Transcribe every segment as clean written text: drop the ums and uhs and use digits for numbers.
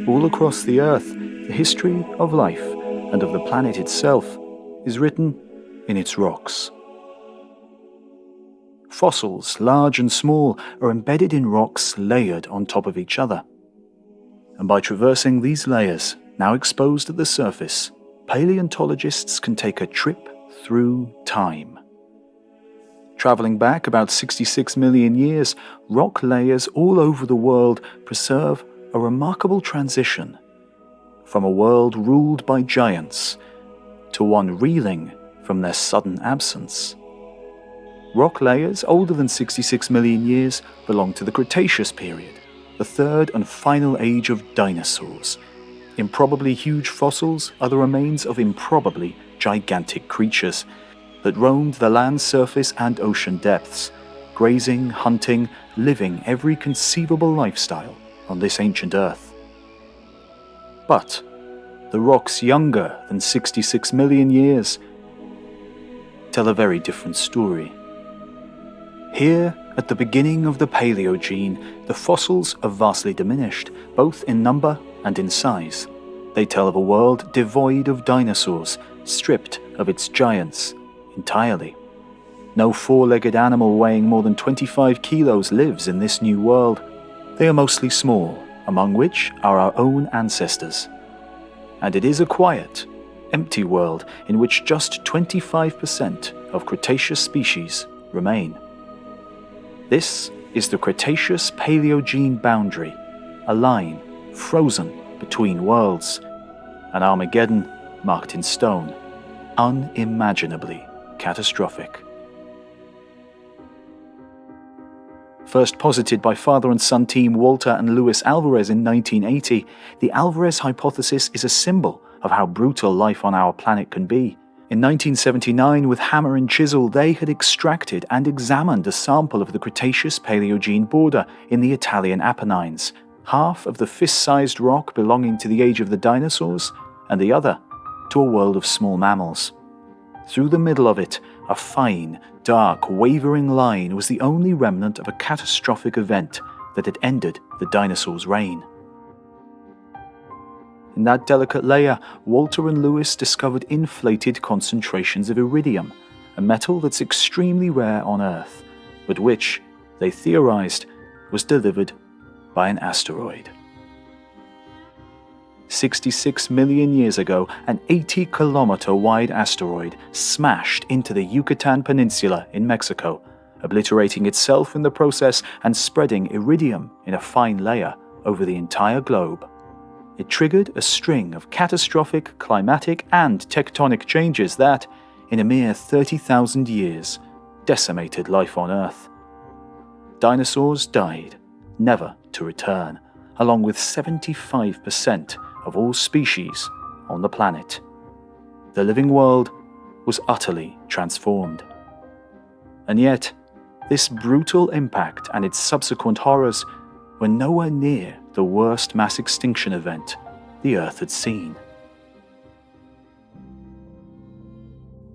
All across the Earth, the history of life and of the planet itself is written in its rocks. Fossils, large and small, are embedded in rocks layered on top of each other. And by traversing these layers, now exposed at the surface, paleontologists can take a trip through time. Travelling back about 66 million years, rock layers all over the world preserve a remarkable transition from a world ruled by giants to one reeling from their sudden absence. Rock layers older than 66 million years belong to the Cretaceous period, the third and final age of dinosaurs. Improbably huge fossils are the remains of improbably gigantic creatures that roamed the land surface and ocean depths, grazing, hunting, living every conceivable lifestyle on this ancient Earth. But the rocks younger than 66 million years tell a very different story. Here, at the beginning of the Paleogene, the fossils are vastly diminished, both in number and in size. They tell of a world devoid of dinosaurs, stripped of its giants entirely. No four-legged animal weighing more than 25 kilos lives in this new world. They are mostly small, among which are our own ancestors. And it is a quiet, empty world in which just 25% of Cretaceous species remain. This is the Cretaceous-Paleogene boundary, a line frozen between worlds, an Armageddon marked in stone, unimaginably catastrophic. First posited by father and son team Walter and Luis Alvarez in 1980, the Alvarez hypothesis is a symbol of how brutal life on our planet can be. In 1979, with hammer and chisel, they had extracted and examined a sample of the Cretaceous-Paleogene border in the Italian Apennines, half of the fist-sized rock belonging to the age of the dinosaurs, and the other to a world of small mammals. Through the middle of it, a fine, dark, wavering line was the only remnant of a catastrophic event that had ended the dinosaurs' reign. In that delicate layer, Walter and Lewis discovered inflated concentrations of iridium, a metal that's extremely rare on Earth, but which, they theorized, was delivered by an asteroid. 66 million years ago, an 80-kilometer-wide asteroid smashed into the Yucatan Peninsula in Mexico, obliterating itself in the process and spreading iridium in a fine layer over the entire globe. It triggered a string of catastrophic climatic and tectonic changes that, in a mere 30,000 years, decimated life on Earth. Dinosaurs died, never to return, along with 75% of all species on the planet. The living world was utterly transformed. And yet, this brutal impact and its subsequent horrors were nowhere near the worst mass extinction event the Earth had seen.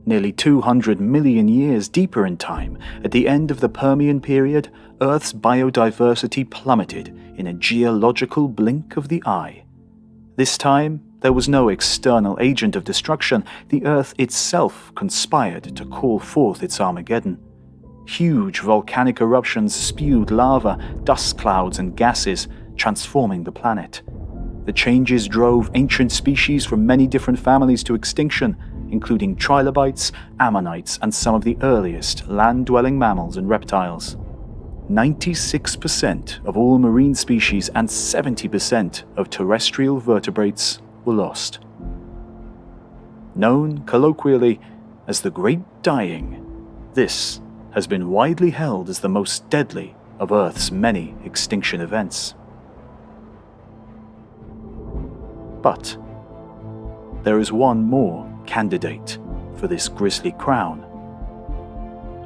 Nearly 200 million years deeper in time, at the end of the Permian period, Earth's biodiversity plummeted in a geological blink of the eye. This time, there was no external agent of destruction. The Earth itself conspired to call forth its Armageddon. Huge volcanic eruptions spewed lava, dust clouds, and gases, transforming the planet. The changes drove ancient species from many different families to extinction, including trilobites, ammonites, and some of the earliest land-dwelling mammals and reptiles. 96% of all marine species and 70% of terrestrial vertebrates were lost. Known colloquially as the Great Dying, this has been widely held as the most deadly of Earth's many extinction events. But there is one more candidate for this grisly crown.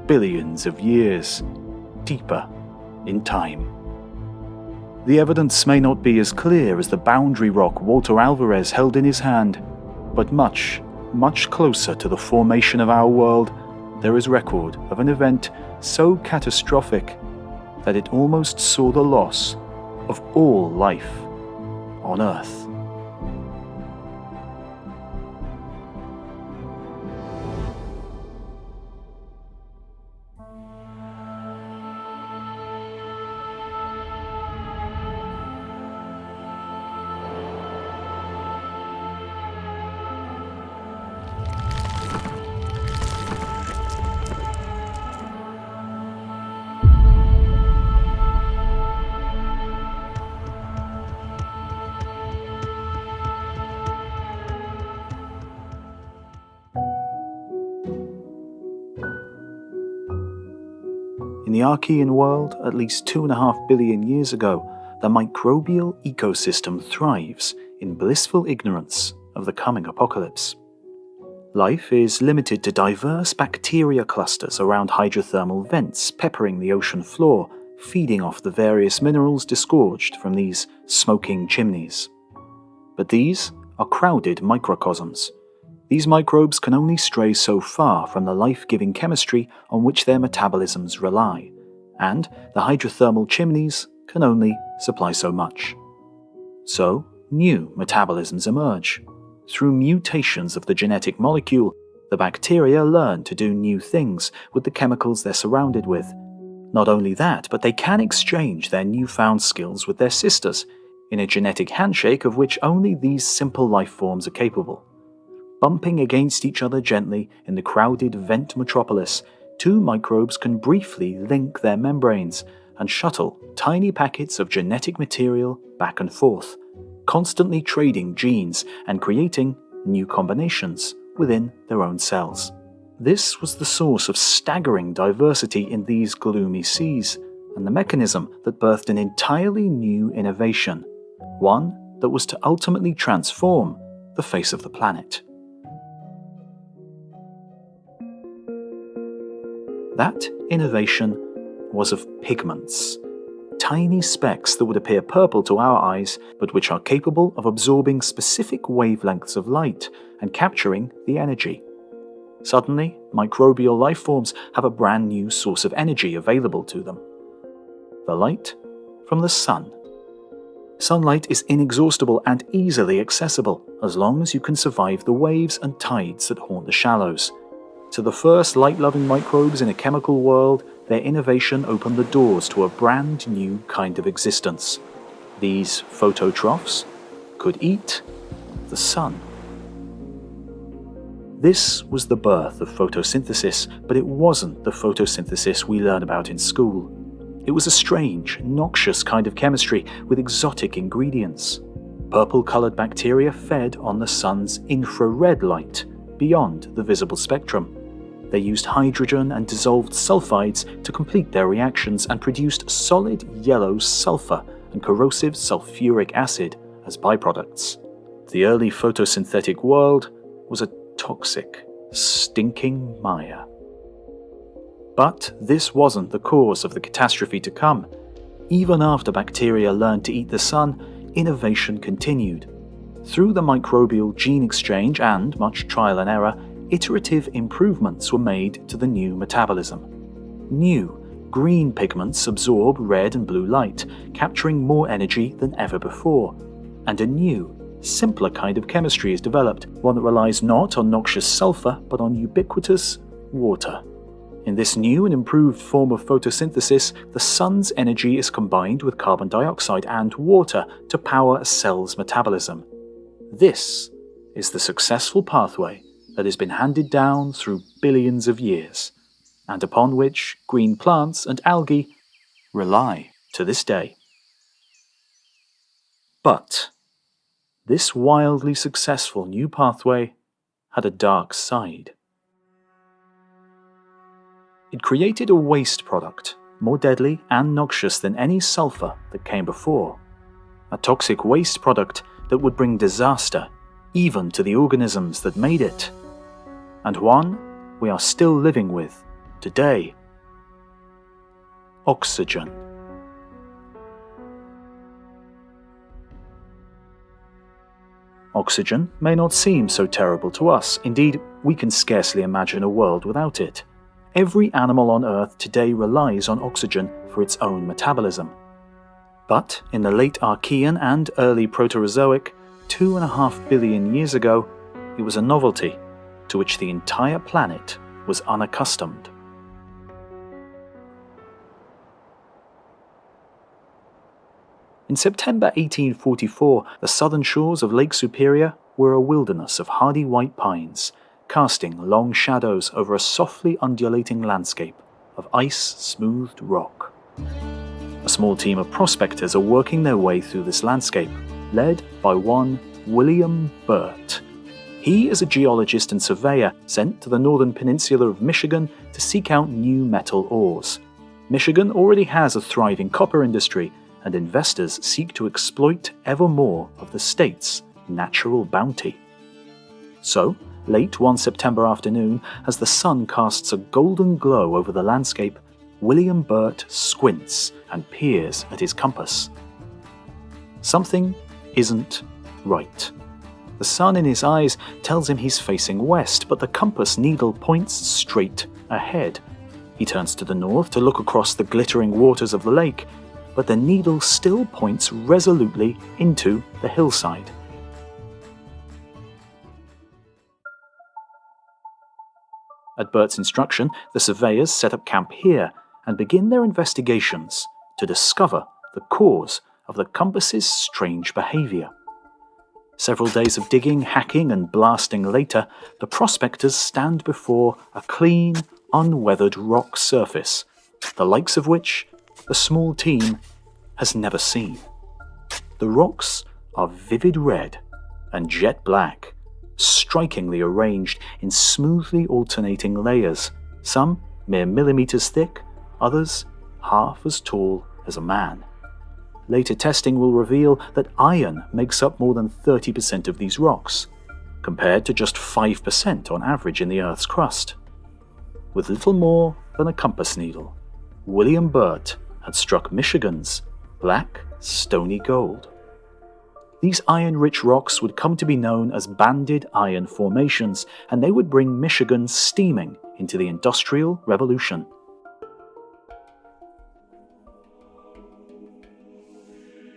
Billions of years deeper in time. The evidence may not be as clear as the boundary rock Walter Alvarez held in his hand, but much, much closer to the formation of our world, there is record of an event so catastrophic that it almost saw the loss of all life on Earth. In the Archean world, at least 2.5 billion years ago, the microbial ecosystem thrives in blissful ignorance of the coming apocalypse. Life is limited to diverse bacteria clusters around hydrothermal vents peppering the ocean floor, feeding off the various minerals disgorged from these smoking chimneys. But these are crowded microcosms. These microbes can only stray so far from the life-giving chemistry on which their metabolisms rely, and the hydrothermal chimneys can only supply so much. So, new metabolisms emerge. Through mutations of the genetic molecule, the bacteria learn to do new things with the chemicals they're surrounded with. Not only that, but they can exchange their newfound skills with their sisters, in a genetic handshake of which only these simple life forms are capable. Bumping against each other gently in the crowded vent metropolis, two microbes can briefly link their membranes and shuttle tiny packets of genetic material back and forth, constantly trading genes and creating new combinations within their own cells. This was the source of staggering diversity in these gloomy seas, and the mechanism that birthed an entirely new innovation, one that was to ultimately transform the face of the planet. That innovation was of pigments, tiny specks that would appear purple to our eyes, but which are capable of absorbing specific wavelengths of light and capturing the energy. Suddenly, microbial life forms have a brand new source of energy available to them: the light from the sun. Sunlight is inexhaustible and easily accessible, as long as you can survive the waves and tides that haunt the shallows. To the first light-loving microbes in a chemical world, their innovation opened the doors to a brand new kind of existence. These phototrophs could eat the sun. This was the birth of photosynthesis, but it wasn't the photosynthesis we learn about in school. It was a strange, noxious kind of chemistry with exotic ingredients. Purple-colored bacteria fed on the sun's infrared light, beyond the visible spectrum. They used hydrogen and dissolved sulfides to complete their reactions and produced solid yellow sulfur and corrosive sulfuric acid as byproducts. The early photosynthetic world was a toxic, stinking mire. But this wasn't the cause of the catastrophe to come. Even after bacteria learned to eat the sun, innovation continued. Through the microbial gene exchange and much trial and error, iterative improvements were made to the new metabolism. New, green pigments absorb red and blue light, capturing more energy than ever before. And a new, simpler kind of chemistry is developed, one that relies not on noxious sulfur, but on ubiquitous water. In this new and improved form of photosynthesis, the sun's energy is combined with carbon dioxide and water to power a cell's metabolism. This is the successful pathway that has been handed down through billions of years, and upon which green plants and algae rely to this day. But this wildly successful new pathway had a dark side. It created a waste product, more deadly and noxious than any sulfur that came before. A toxic waste product that would bring disaster even to the organisms that made it. And one we are still living with today. Oxygen. Oxygen may not seem so terrible to us. Indeed, we can scarcely imagine a world without it. Every animal on Earth today relies on oxygen for its own metabolism. But in the late Archean and early Proterozoic, 2.5 billion years ago, it was a novelty to which the entire planet was unaccustomed. In September 1844, the southern shores of Lake Superior were a wilderness of hardy white pines, casting long shadows over a softly undulating landscape of ice-smoothed rock. A small team of prospectors are working their way through this landscape, led by one William Burt. He is a geologist and surveyor sent to the northern peninsula of Michigan to seek out new metal ores. Michigan already has a thriving copper industry, and investors seek to exploit ever more of the state's natural bounty. So, late one September afternoon, as the sun casts a golden glow over the landscape, William Burt squints and peers at his compass. Something isn't right. The sun in his eyes tells him he's facing west, but the compass needle points straight ahead. He turns to the north to look across the glittering waters of the lake, but the needle still points resolutely into the hillside. At Burt's instruction, the surveyors set up camp here and begin their investigations to discover the cause of the compass's strange behavior. Several days of digging, hacking, and blasting later, the prospectors stand before a clean, unweathered rock surface, the likes of which the small team has never seen. The rocks are vivid red and jet black, strikingly arranged in smoothly alternating layers, some mere millimeters thick, others half as tall as a man. Later testing will reveal that iron makes up more than 30% of these rocks, compared to just 5% on average in the Earth's crust. With little more than a compass needle, William Burt had struck Michigan's black, stony gold. These iron-rich rocks would come to be known as banded iron formations, and they would bring Michigan steaming into the Industrial Revolution.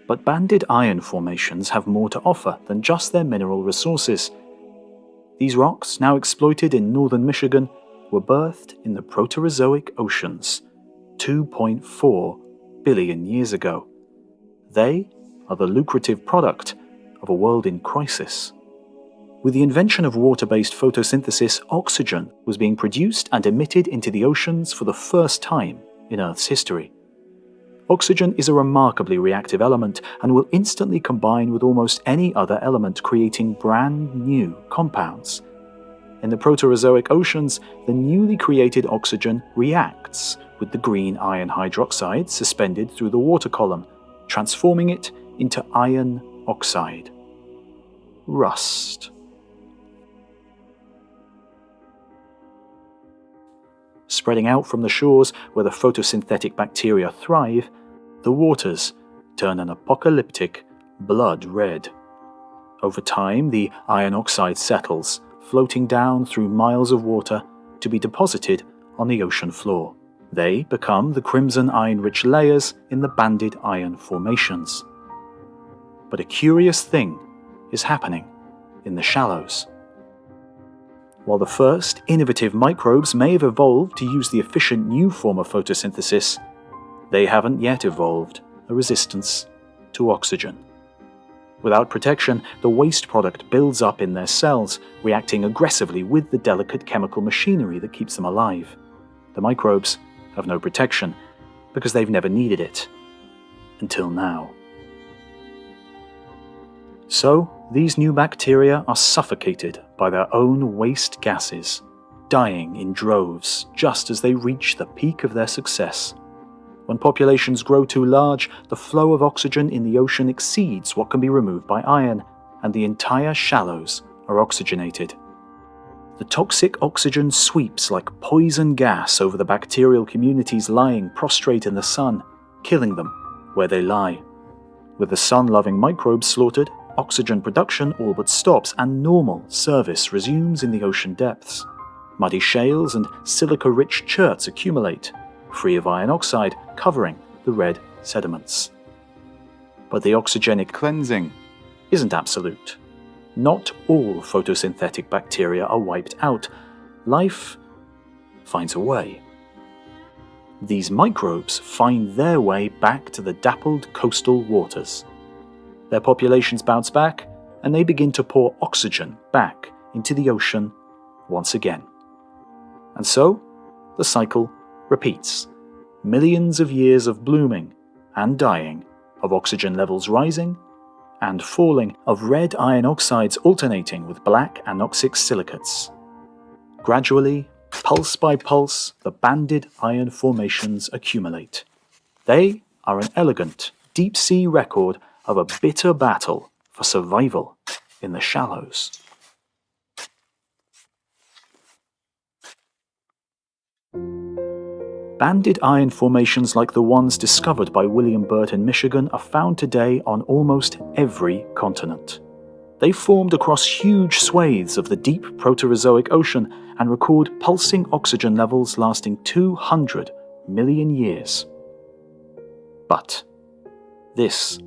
But banded iron formations have more to offer than just their mineral resources. These rocks, now exploited in northern Michigan, were birthed in the Proterozoic oceans 2.4 billion years ago. They are the lucrative product of a world in crisis. With the invention of water-based photosynthesis, oxygen was being produced and emitted into the oceans for the first time in Earth's history. Oxygen is a remarkably reactive element and will instantly combine with almost any other element, creating brand new compounds. In the Proterozoic oceans, the newly created oxygen reacts with the green iron hydroxide suspended through the water column, transforming it into iron oxide. Rust. Spreading out from the shores where the photosynthetic bacteria thrive, the waters turn an apocalyptic blood red. Over time, the iron oxide settles, floating down through miles of water to be deposited on the ocean floor. They become the crimson iron-rich layers in the banded iron formations. But a curious thing is happening in the shallows. While the first innovative microbes may have evolved to use the efficient new form of photosynthesis, they haven't yet evolved a resistance to oxygen. Without protection, the waste product builds up in their cells, reacting aggressively with the delicate chemical machinery that keeps them alive. The microbes have no protection because they've never needed it. Until now. So, these new bacteria are suffocated by their own waste gases, dying in droves just as they reach the peak of their success. When populations grow too large, the flow of oxygen in the ocean exceeds what can be removed by iron, and the entire shallows are oxygenated. The toxic oxygen sweeps like poison gas over the bacterial communities lying prostrate in the sun, killing them where they lie. With the sun-loving microbes slaughtered, oxygen production all but stops and normal service resumes in the ocean depths. Muddy shales and silica-rich cherts accumulate, free of iron oxide, covering the red sediments. But the oxygenic cleansing isn't absolute. Not all photosynthetic bacteria are wiped out. Life finds a way. These microbes find their way back to the dappled coastal waters. Their populations bounce back, and they begin to pour oxygen back into the ocean once again. And so, the cycle repeats. Millions of years of blooming and dying, of oxygen levels rising and falling, of red iron oxides alternating with black anoxic silicates. Gradually, pulse by pulse, the banded iron formations accumulate. They are an elegant, deep-sea record of a bitter battle for survival in the shallows. Banded iron formations like the ones discovered by William Burt in Michigan are found today on almost every continent. They formed across huge swathes of the deep Proterozoic ocean and record pulsing oxygen levels lasting 200 million years. But this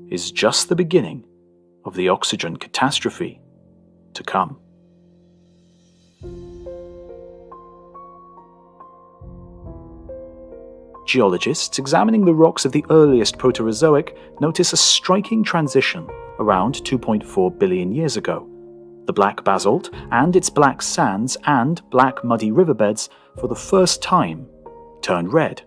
is just the beginning of the oxygen catastrophe to come. Geologists examining the rocks of the earliest Proterozoic notice a striking transition around 2.4 billion years ago. The black basalt and its black sands and black muddy riverbeds for the first time turn red.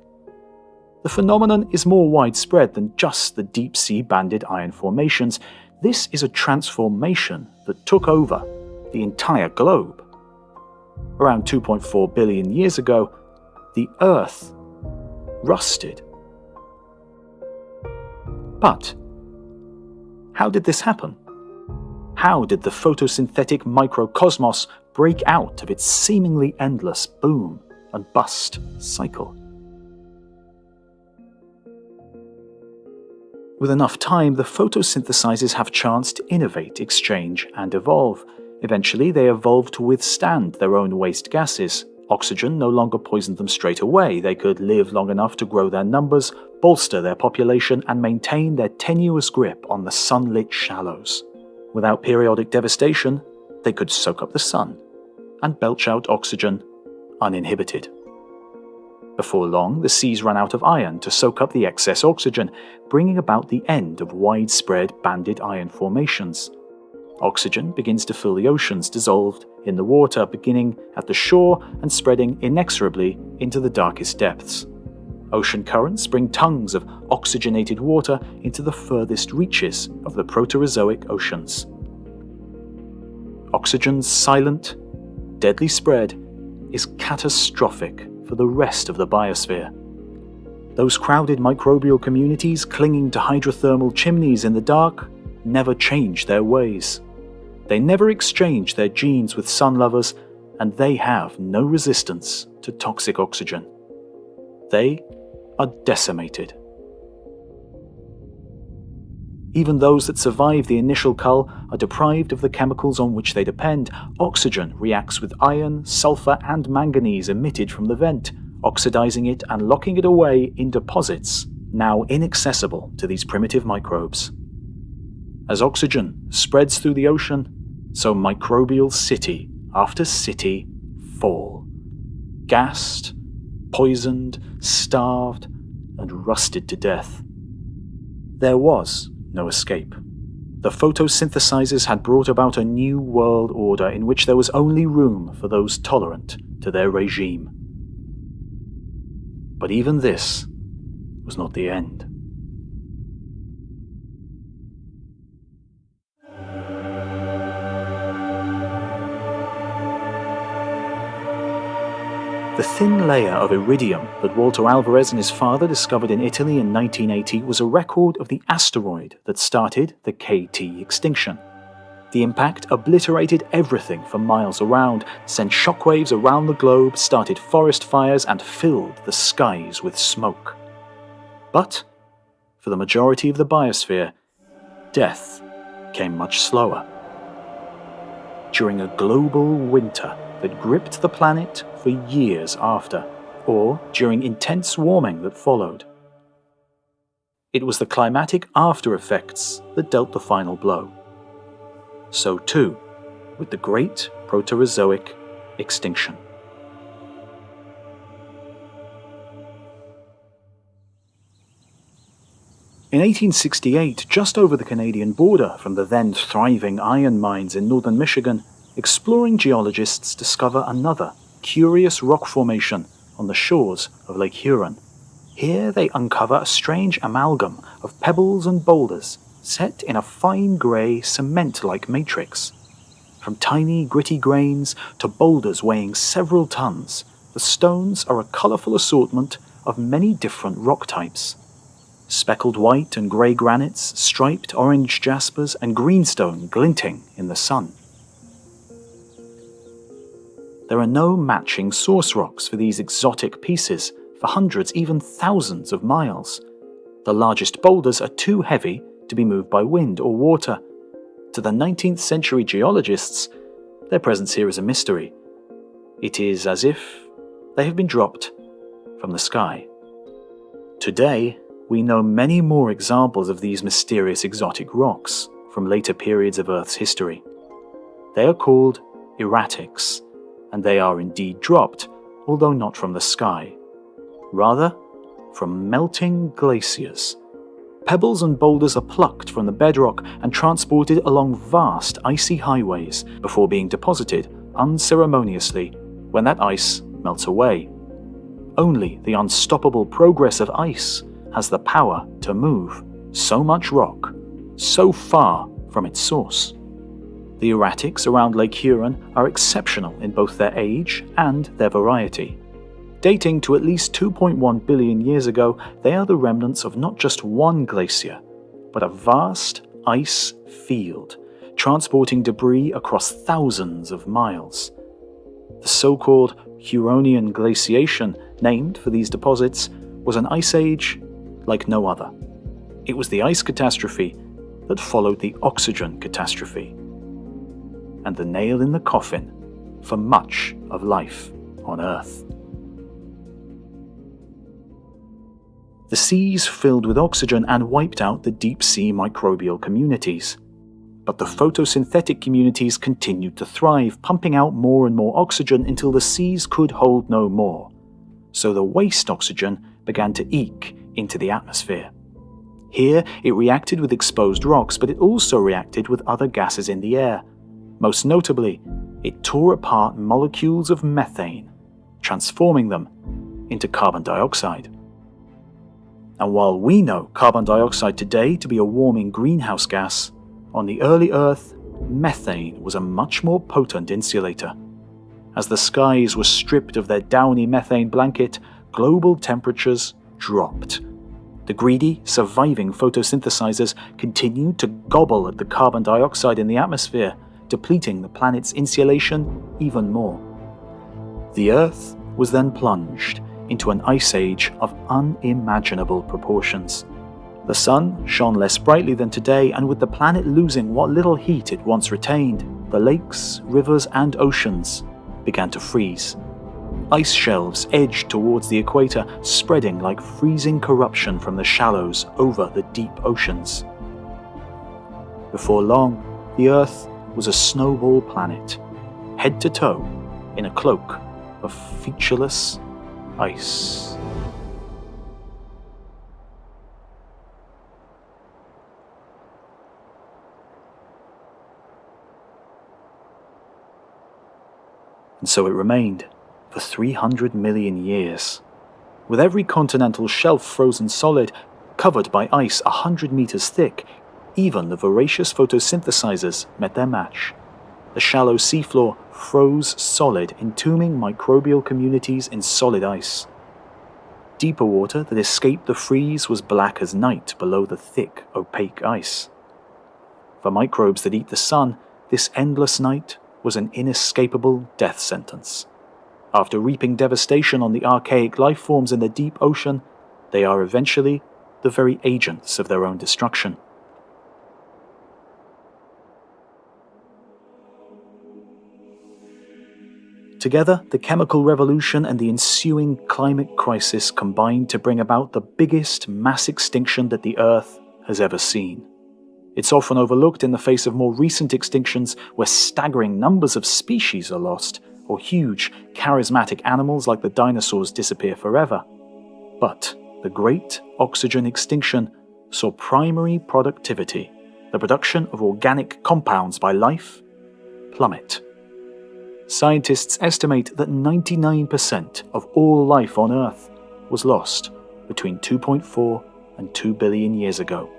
The phenomenon is more widespread than just the deep-sea banded iron formations. This is a transformation that took over the entire globe. Around 2.4 billion years ago, the Earth rusted. But how did this happen? How did the photosynthetic microcosmos break out of its seemingly endless boom and bust cycle? With enough time, the photosynthesizers have chance to innovate, exchange, and evolve. Eventually, they evolved to withstand their own waste gases. Oxygen no longer poisoned them straight away. They could live long enough to grow their numbers, bolster their population, and maintain their tenuous grip on the sunlit shallows. Without periodic devastation, they could soak up the sun and belch out oxygen uninhibited. Before long, the seas ran out of iron to soak up the excess oxygen, bringing about the end of widespread banded iron formations. Oxygen begins to fill the oceans, dissolved in the water, beginning at the shore and spreading inexorably into the darkest depths. Ocean currents bring tongues of oxygenated water into the furthest reaches of the Proterozoic oceans. Oxygen's silent, deadly spread is catastrophic for the rest of the biosphere. Those crowded microbial communities clinging to hydrothermal chimneys in the dark never change their ways. They never exchange their genes with sun lovers, and they have no resistance to toxic oxygen. They are decimated. Even those that survive the initial cull are deprived of the chemicals on which they depend. Oxygen reacts with iron, sulfur, and manganese emitted from the vent, oxidizing it and locking it away in deposits now inaccessible to these primitive microbes. As oxygen spreads through the ocean, so microbial city after city fall, gassed, poisoned, starved, and rusted to death. There was no escape. The photosynthesizers had brought about a new world order in which there was only room for those tolerant to their regime. But even this was not the end. The thin layer of iridium that Walter Alvarez and his father discovered in Italy in 1980 was a record of the asteroid that started the KT extinction. The impact obliterated everything for miles around, sent shockwaves around the globe, started forest fires, and filled the skies with smoke. But, for the majority of the biosphere, death came much slower. During a global winter that gripped the planet for years after, or during intense warming that followed. It was the climatic after effects that dealt the final blow. So too, with the great Proterozoic extinction. In 1868, just over the Canadian border from the then thriving iron mines in northern Michigan, exploring geologists discover another curious rock formation on the shores of Lake Huron. Here they uncover a strange amalgam of pebbles and boulders set in a fine grey cement-like matrix. From tiny gritty grains to boulders weighing several tons, the stones are a colourful assortment of many different rock types. Speckled white and grey granites, striped orange jaspers, and greenstone glinting in the sun. There are no matching source rocks for these exotic pieces for hundreds, even thousands of miles. The largest boulders are too heavy to be moved by wind or water. To the 19th century geologists, their presence here is a mystery. It is as if they have been dropped from the sky. Today, we know many more examples of these mysterious exotic rocks from later periods of Earth's history. They are called erratics, and they are indeed dropped, although not from the sky. Rather, from melting glaciers. Pebbles and boulders are plucked from the bedrock and transported along vast icy highways before being deposited unceremoniously when that ice melts away. Only the unstoppable progress of ice has the power to move so much rock so far from its source. The erratics around Lake Huron are exceptional in both their age and their variety. Dating to at least 2.1 billion years ago, they are the remnants of not just one glacier, but a vast ice field, transporting debris across thousands of miles. The so-called Huronian glaciation, named for these deposits, was an ice age like no other. It was the ice catastrophe that followed the oxygen catastrophe, and the nail in the coffin for much of life on Earth. The seas filled with oxygen and wiped out the deep-sea microbial communities. But the photosynthetic communities continued to thrive, pumping out more and more oxygen until the seas could hold no more. So the waste oxygen began to eke into the atmosphere. Here, it reacted with exposed rocks, but it also reacted with other gases in the air. Most notably, it tore apart molecules of methane, transforming them into carbon dioxide. And while we know carbon dioxide today to be a warming greenhouse gas, on the early Earth, methane was a much more potent insulator. As the skies were stripped of their downy methane blanket, global temperatures dropped. The greedy, surviving photosynthesizers continued to gobble at the carbon dioxide in the atmosphere, depleting the planet's insulation even more. The Earth was then plunged into an ice age of unimaginable proportions. The sun shone less brightly than today, and with the planet losing what little heat it once retained, the lakes, rivers, and oceans began to freeze. Ice shelves edged towards the equator, spreading like freezing corruption from the shallows over the deep oceans. Before long, the Earth was a snowball planet, head to toe in a cloak of featureless ice. And so it remained for 300 million years, with every continental shelf frozen solid, covered by ice 100 meters thick. Even the voracious photosynthesizers met their match. The shallow seafloor froze solid, entombing microbial communities in solid ice. Deeper water that escaped the freeze was black as night below the thick, opaque ice. For microbes that eat the sun, this endless night was an inescapable death sentence. After reaping devastation on the archaic life forms in the deep ocean, they are eventually the very agents of their own destruction. Together, the chemical revolution and the ensuing climate crisis combined to bring about the biggest mass extinction that the Earth has ever seen. It's often overlooked in the face of more recent extinctions where staggering numbers of species are lost, or huge, charismatic animals like the dinosaurs disappear forever. But the Great Oxygen Extinction saw primary productivity, the production of organic compounds by life, plummet. Scientists estimate that 99% of all life on Earth was lost between 2.4 and 2 billion years ago.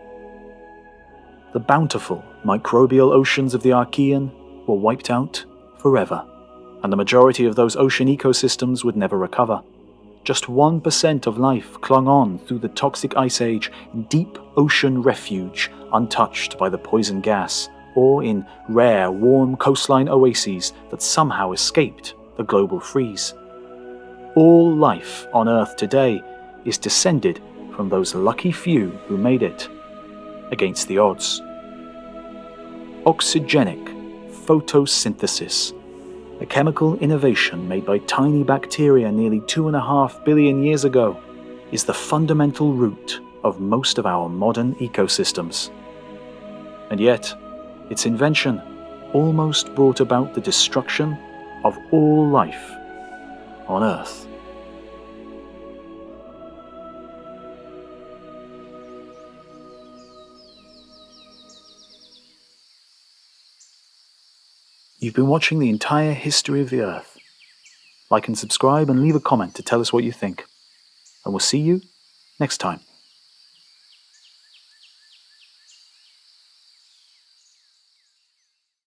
The bountiful microbial oceans of the Archean were wiped out forever, and the majority of those ocean ecosystems would never recover. Just 1% of life clung on through the toxic ice age in deep ocean refuge, untouched by the poison gas, or in rare, warm coastline oases that somehow escaped the global freeze. All life on Earth today is descended from those lucky few who made it, against the odds. Oxygenic photosynthesis, a chemical innovation made by tiny bacteria nearly 2.5 billion years ago, is the fundamental root of most of our modern ecosystems. And yet, its invention almost brought about the destruction of all life on Earth. You've been watching the entire history of the Earth. Like and subscribe and leave a comment to tell us what you think. And we'll see you next time.